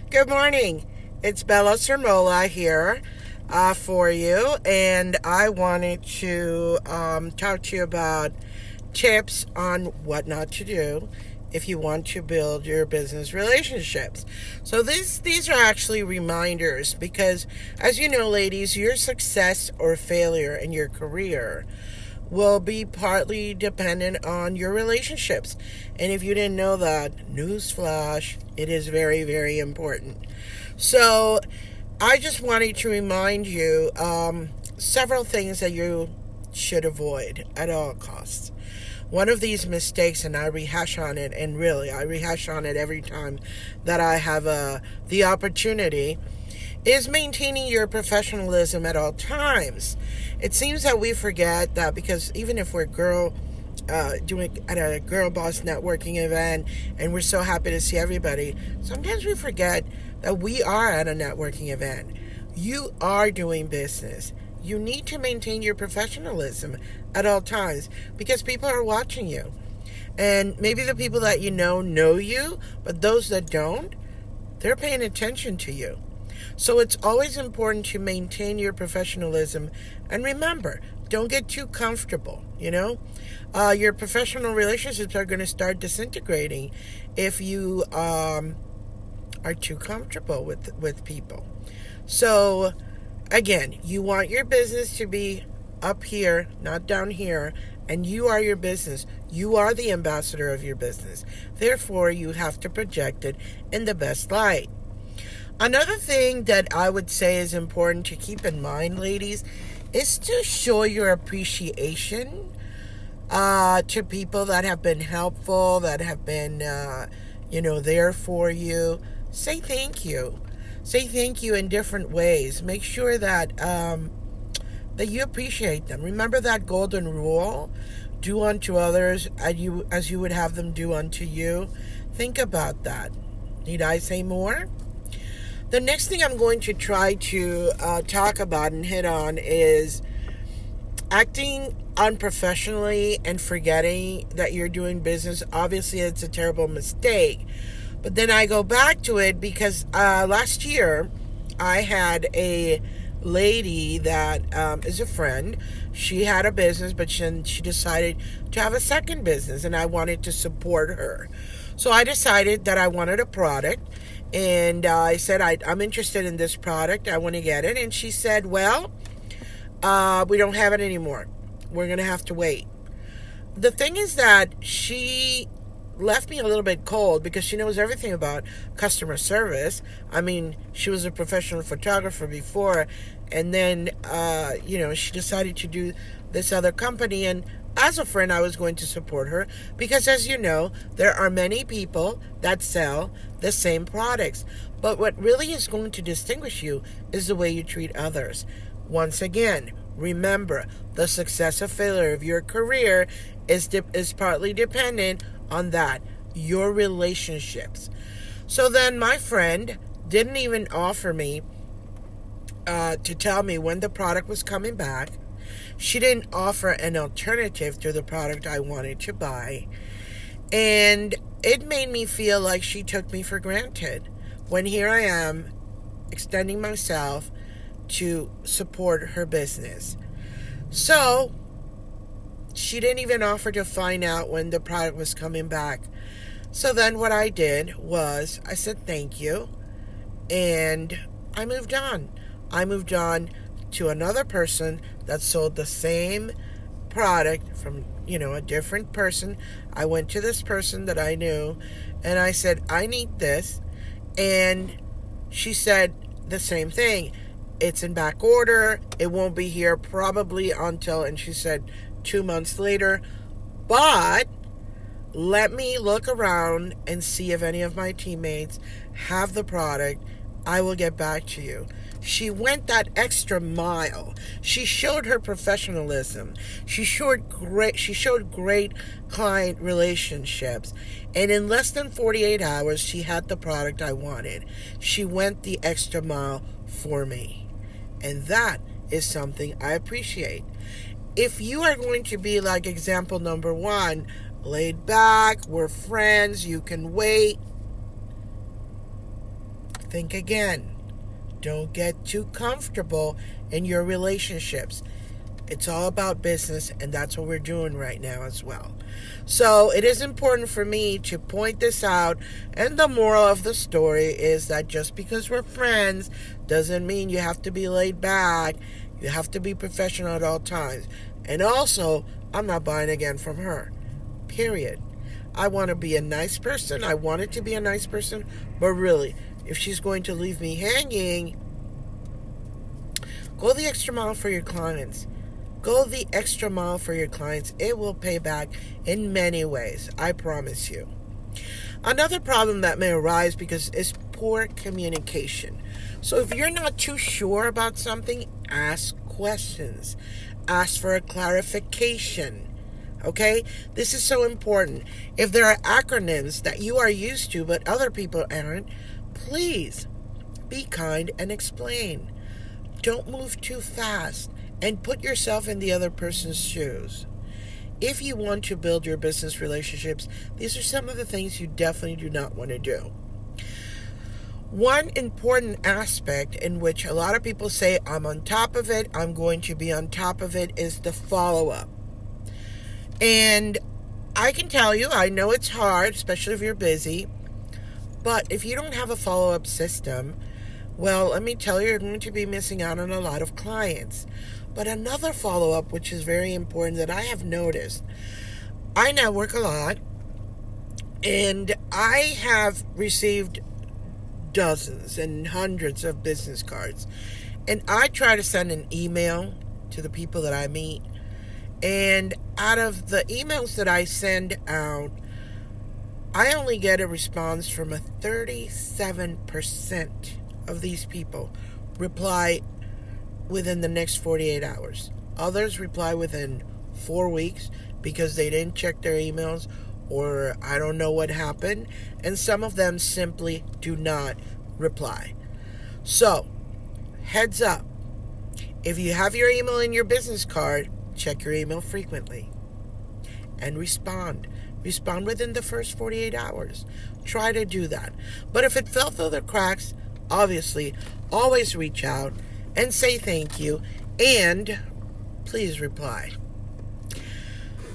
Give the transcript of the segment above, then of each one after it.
Good morning. It's Bella Sermola here for you, and I wanted to talk to you about tips on what not to do if you want to build your business relationships. So these are actually reminders because, as you know, ladies, your success or failure in your career will be partly dependent on your relationships. And if you didn't know that, newsflash, it is very, very important. So I just wanted to remind you several things that you should avoid at all costs. One of these mistakes, and I rehash on it, and really I rehash on it every time that I have the opportunity, is maintaining your professionalism at all times. It seems that we forget that because even if we're doing at a girl boss networking event and we're so happy to see everybody, sometimes we forget that we are at a networking event. You are doing business. You need to maintain your professionalism at all times because people are watching you. And maybe the people that you know you, but those that don't, they're paying attention to you. So it's always important to maintain your professionalism. And remember, don't get too comfortable, Your professional relationships are going to start disintegrating if you are too comfortable with people. So, again, you want your business to be up here, not down here, and you are your business. You are the ambassador of your business. Therefore, you have to project it in the best light. Another thing that I would say is important to keep in mind, ladies, is to show your appreciation to people that have been helpful, that have been, there for you. Say thank you. Say thank you in different ways. Make sure that that you appreciate them. Remember that golden rule: do unto others as you would have them do unto you. Think about that. Need I say more? The next thing I'm going to try to talk about and hit on is acting unprofessionally and forgetting that you're doing business. Obviously, it's a terrible mistake. But then I go back to it because last year I had a lady that is a friend. She had a business, but she decided to have a second business, and I wanted to support her. So I decided that I wanted a product. And I said, I'm interested in this product. I want to get it. And she said, well, we don't have it anymore. We're going to have to wait. The thing is that she left me a little bit cold because she knows everything about customer service. I mean, she was a professional photographer before. And then, she decided to do this other company. And as a friend, I was going to support her because, as you know, there are many people that sell the same products. But what really is going to distinguish you is the way you treat others. Once again, remember, the success or failure of your career is partly dependent on that, your relationships. So then my friend didn't even offer me to tell me when the product was coming back. She didn't offer an alternative to the product I wanted to buy. And it made me feel like she took me for granted when here I am extending myself to support her business. So she didn't even offer to find out when the product was coming back. So then what I did was I said thank you, and I moved on. I moved on to another person that sold the same product from, a different person. I went to this person that I knew, and I said, I need this. And she said the same thing. It's in back order. It won't be here probably until, and she said 2 months later. But let me look around and see if any of my teammates have the product. I will get back to you. She went that extra mile. She showed her professionalism. She showed great client relationships. And in less than 48 hours, she had the product I wanted. She went the extra mile for me. And that is something I appreciate. If you are going to be like example number one, laid back, we're friends, you can wait, think again. Don't get too comfortable in your relationships. It's all about business, and that's what we're doing right now as well. So it is important for me to point this out, and the moral of the story is that just because we're friends doesn't mean you have to be laid back. You have to be professional at all times. And also, I'm not buying again from her. Period. I want to be a nice person. I want it to be a nice person. But really, if she's going to leave me hanging, go the extra mile for your clients. Go the extra mile for your clients. It will pay back in many ways. I promise you. Another problem that may arise is poor communication. So if you're not too sure about something, ask questions. Ask for a clarification. Okay? This is so important. If there are acronyms that you are used to but other people aren't, please be kind and explain. Don't move too fast and put yourself in the other person's shoes. If you want to build your business relationships, these are some of the things you definitely do not want to do. One important aspect in which a lot of people say, I'm on top of it, I'm going to be on top of it, is the follow-up. And I can tell you, I know it's hard, especially if you're busy, but if you don't have a follow-up system, well, let me tell you, you're going to be missing out on a lot of clients. But another follow-up, which is very important that I have noticed, I network a lot, and I have received dozens and hundreds of business cards. And I try to send an email to the people that I meet. And out of the emails that I send out, I only get a response from a 37% of these people reply within the next 48 hours. Others reply within 4 weeks because they didn't check their emails, or I don't know what happened. And some of them simply do not reply. So, heads up. If you have your email in your business card, check your email frequently and respond. Respond within the first 48 hours. Try to do that. But if it fell through the cracks, obviously, always reach out and say thank you, and please reply.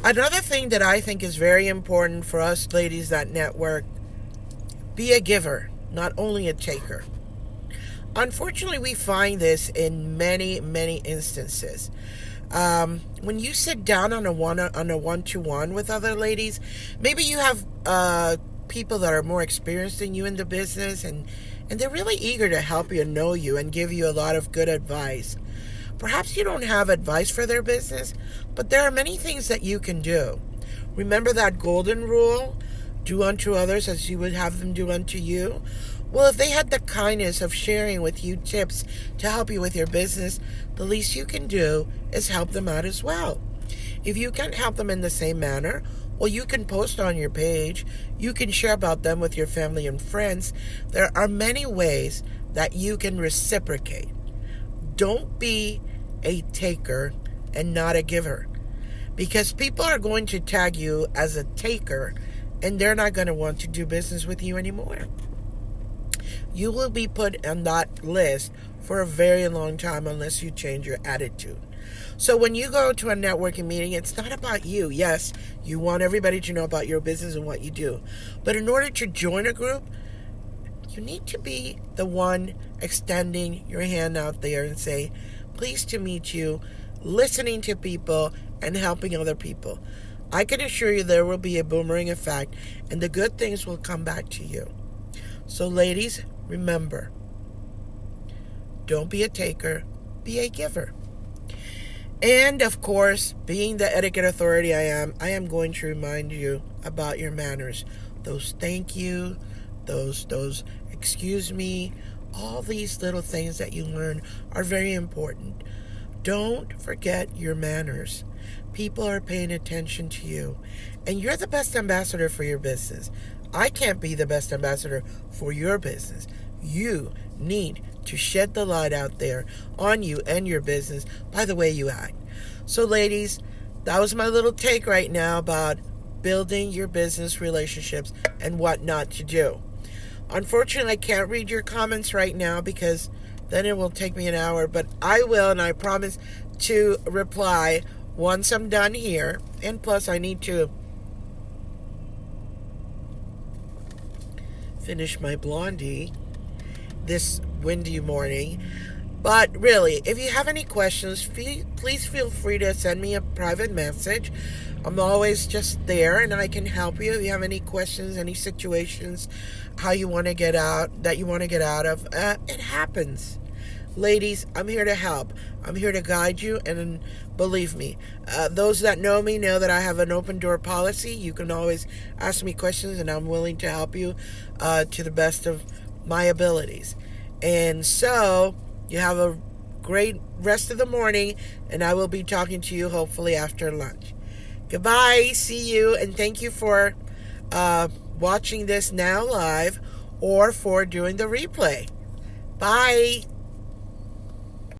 Another thing that I think is very important for us ladies that network, be a giver, not only a taker. Unfortunately, we find this in many, many instances. When you sit down on a one-to-one with other ladies, maybe you have people that are more experienced than you in the business, and they're really eager to help you and know you and give you a lot of good advice. Perhaps you don't have advice for their business, but there are many things that you can do. Remember that golden rule? Do unto others as you would have them do unto you. Well, if they had the kindness of sharing with you tips to help you with your business, the least you can do is help them out as well. If you can't help them in the same manner, well, you can post on your page. You can share about them with your family and friends. There are many ways that you can reciprocate. Don't be a taker and not a giver, because people are going to tag you as a taker and they're not going to want to do business with you anymore. You will be put on that list for a very long time unless you change your attitude. So when you go to a networking meeting, it's not about you. Yes, you want everybody to know about your business and what you do. But in order to join a group, you need to be the one extending your hand out there and say, pleased to meet you, listening to people, and helping other people. I can assure you there will be a boomerang effect, and the good things will come back to you. So ladies, remember, don't be a taker, be a giver. And of course, being the etiquette authority I am going to remind you about your manners. Those thank you, those excuse me, all these little things that you learn are very important. Don't forget your manners. People are paying attention to you, and you're the best ambassador for your business. I can't be the best ambassador for your business. You need to shed the light out there on you and your business by the way you act. So ladies, that was my little take right now about building your business relationships and what not to do. Unfortunately, I can't read your comments right now because then it will take me an hour, but I will, and I promise to reply once I'm done here. And plus, I need to finish my blondie this windy morning. But really, if you have any questions, please feel free to send me a private message. I'm always just there, and I can help you if you have any questions, any situations, how you want to get out, that you want to get out of. It happens. Ladies, I'm here to help. I'm here to guide you, and believe me, those that know me know that I have an open door policy. You can always ask me questions, and I'm willing to help you to the best of my abilities. And so, you have a great rest of the morning, and I will be talking to you hopefully after lunch. Goodbye, see you, and thank you for watching this now live or for doing the replay. Bye.